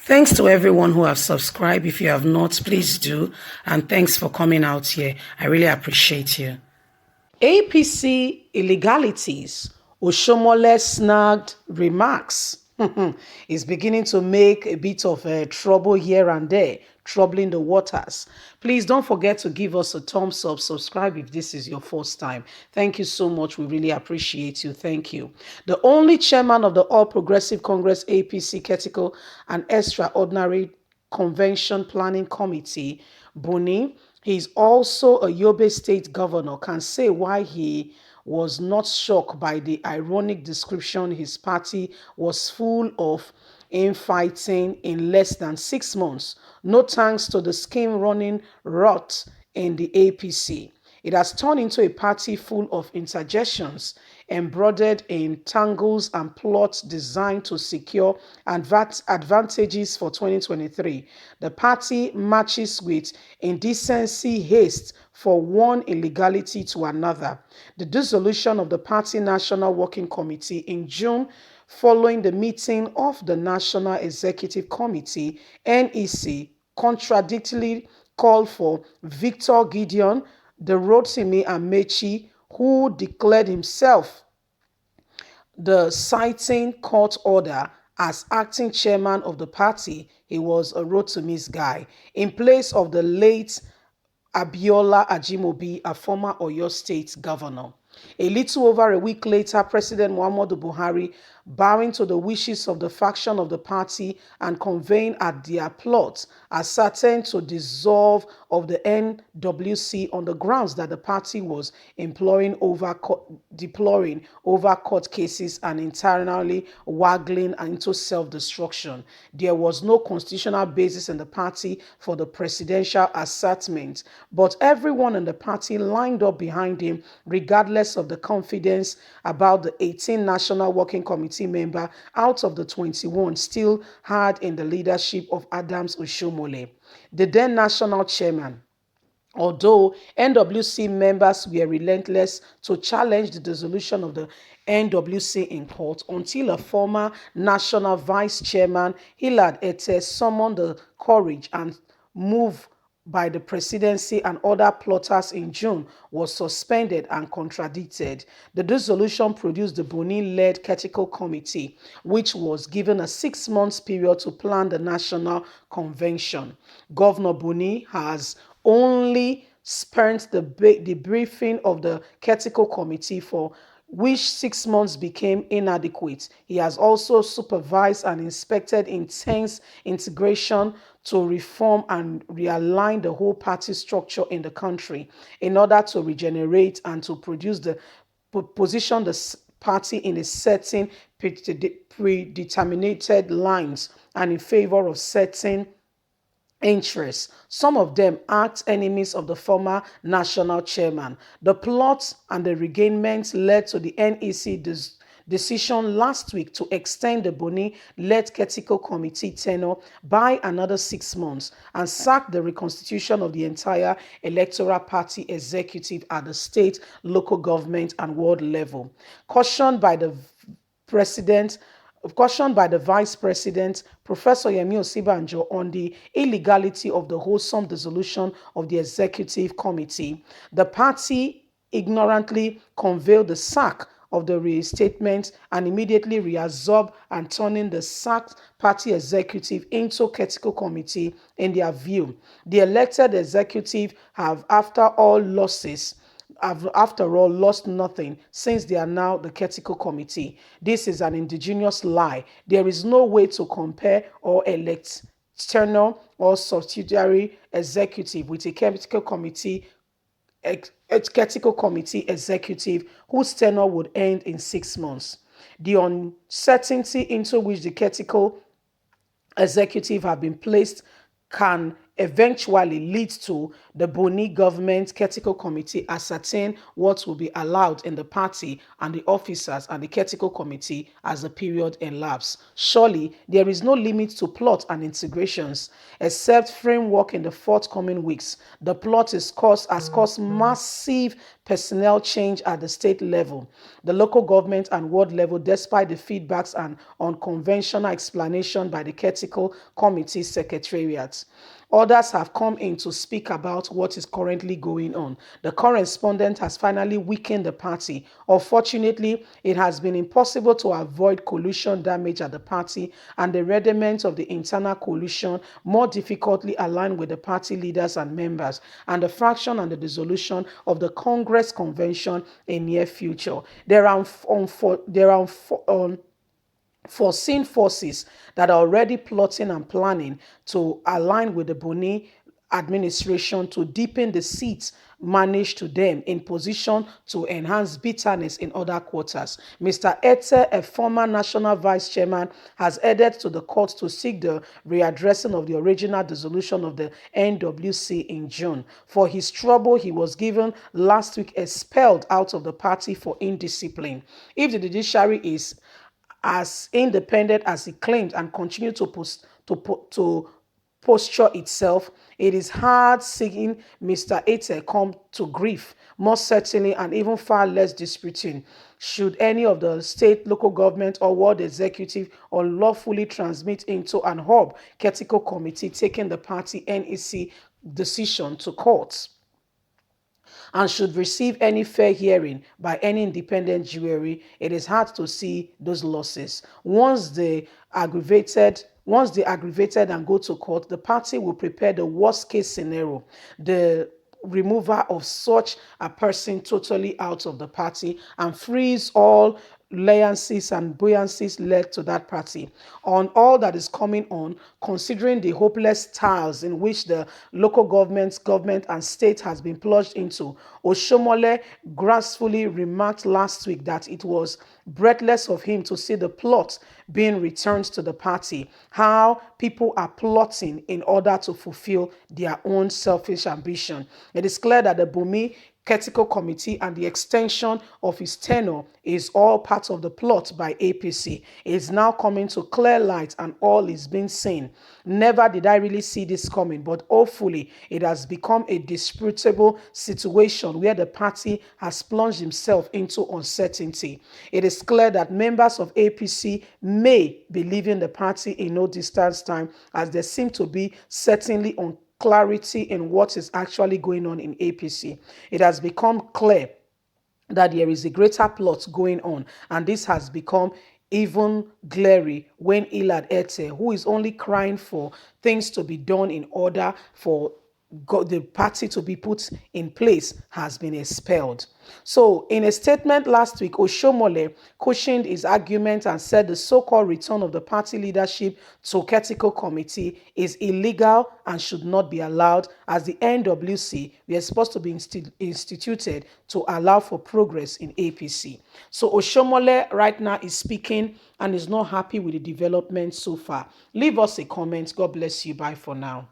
Thanks to everyone who have subscribed. If you have not, please do. And thanks for coming out here. I really appreciate you. APC illegalities. Oshiomhole snagged remarks. Is beginning to make a bit of trouble here and there, troubling the waters. Please don't forget to give us a thumbs up, subscribe if this is your first time. Thank you so much. We really appreciate you. Thank you. The only chairman of the All Progressive Congress APC Critical and Extraordinary Convention Planning Committee, Buni, he's also a Yobe State governor, can say why he was not shocked by the ironic description his party was full of infighting in less than 6 months, no thanks to the scheme running rot in the APC. It has turned into a party full of interjections embroidered in tangles and plots designed to secure advantages for 2023. The party matches with indecency haste for one illegality to another. The dissolution of the party National Working Committee in June following the meeting of the National Executive Committee, NEC, contradictorily called for Victor Gideon, the Rotimi Amechi, who declared himself the citing court order as acting chairman of the party. He was a Rotimi's guy, in place of the late Abiola Ajimobi, a former Oyo State governor. A little over a week later, President Muhammadu Buhari, bowing to the wishes of the faction of the party and conveying at their plot, ascertained to dissolve of the NWC on the grounds that the party was deploring over court cases and internally waggling into self-destruction. There was no constitutional basis in the party for the presidential assertment, but everyone in the party lined up behind him, regardless of the confidence about the 18 National Working Committee member out of the 21 still had in the leadership of Adams Oshiomhole, the then national chairman. Although NWC members were relentless to challenge the dissolution of the NWC in court, until a former national vice chairman, Hilad Ete, summoned the courage and move by the presidency and other plotters in June was suspended and contradicted. The dissolution produced the Buni-led Critical Committee, which was given a 6-month period to plan the national convention. Governor Buni has only spent the briefing of the Critical Committee, for which 6 months became inadequate. He has also supervised and inspected intense integration to reform and realign the whole party structure in the country in order to regenerate and to position the party in a certain predetermined lines and in favor of certain interests. Some of them act enemies of the former national chairman. The plots and the regainment led to the NEC decision last week to extend the Buni-led Critical Committee tenure by another 6 months and sack the reconstitution of the entire electoral party executive at the state, local government, and world level. Cautioned by the Vice President, Professor Yemi Osibanjo, on the illegality of the wholesome dissolution of the Executive Committee, the party ignorantly conveyed the sack of the restatement and immediately reabsorbed and turning the sacked party executive into Critical Committee. In their view, the elected executive have, after all, lost nothing, since they are now the Critical Committee. This is an indigenous lie. There is no way to compare or elect external or subsidiary executive with a Critical Committee executive whose tenure would end in 6 months. The uncertainty into which the Critical Executive have been placed can eventually leads to the Boni government Critical Committee ascertain what will be allowed in the party and the officers and the Critical Committee as the period elapses. Surely, there is no limit to plot and integrations except framework in the forthcoming weeks. The plot has caused massive personnel change at the state level, the local government and world level, despite the feedbacks and unconventional explanation by the Critical Committee secretariat. Others have come in to speak about what is currently going on. The correspondent has finally weakened the party. Unfortunately, it has been impossible to avoid collusion damage at the party, and the rudiments of the internal collusion more difficultly aligned with the party leaders and members, and the fraction and the dissolution of the Congress convention in near future. There are foreseen forces that are already plotting and planning to align with the Boni administration to deepen the seats managed to them in position to enhance bitterness in other quarters. Mr. Ete, a former national vice chairman, has headed to the court to seek the readdressing of the original dissolution of the NWC in June. For his trouble, he was given last week expelled out of the party for indiscipline. If the judiciary is as independent as it claims and continue to posture itself, it is hard seeing Mr. Ete come to grief, more certainly and even far less disputing, should any of the state, local government, or world executive unlawfully transmit into an hub critical committee taking the party NEC decision to court, and should receive any fair hearing by any independent jury, it is hard to see those losses. Once they aggravated and go to court, the party will prepare the worst case scenario, the removal of such a person totally out of the party, and freeze all alliances and buoyancies led to that party. On all that is coming on, considering the hopeless tiles in which the local government and state has been plunged into, Oshiomhole gracefully remarked last week that it was breathless of him to see the plot being returned to the party, how people are plotting in order to fulfill their own selfish ambition. It is clear that the Bumi Critical Committee and the extension of his tenure is all part of the plot by APC. It is now coming to clear light and all is being seen. Never did I really see this coming, but hopefully it has become a disputable situation where the party has plunged himself into uncertainty. It is clear that members of APC may be leaving the party in no distant time, as there seem to be certainly on clarity in what is actually going on in APC. It has become clear that there is a greater plot going on, and this has become even glary when Elad Ete, who is only crying for things to be done in order for the party to be put in place, has been expelled. So, in a statement last week, Oshiomhole cushioned his argument and said the so-called return of the party leadership to critical committee is illegal and should not be allowed, as the NWC were supposed to be instituted to allow for progress in APC. So, Oshiomhole right now is speaking and is not happy with the development so far. Leave us a comment. God bless you. Bye for now.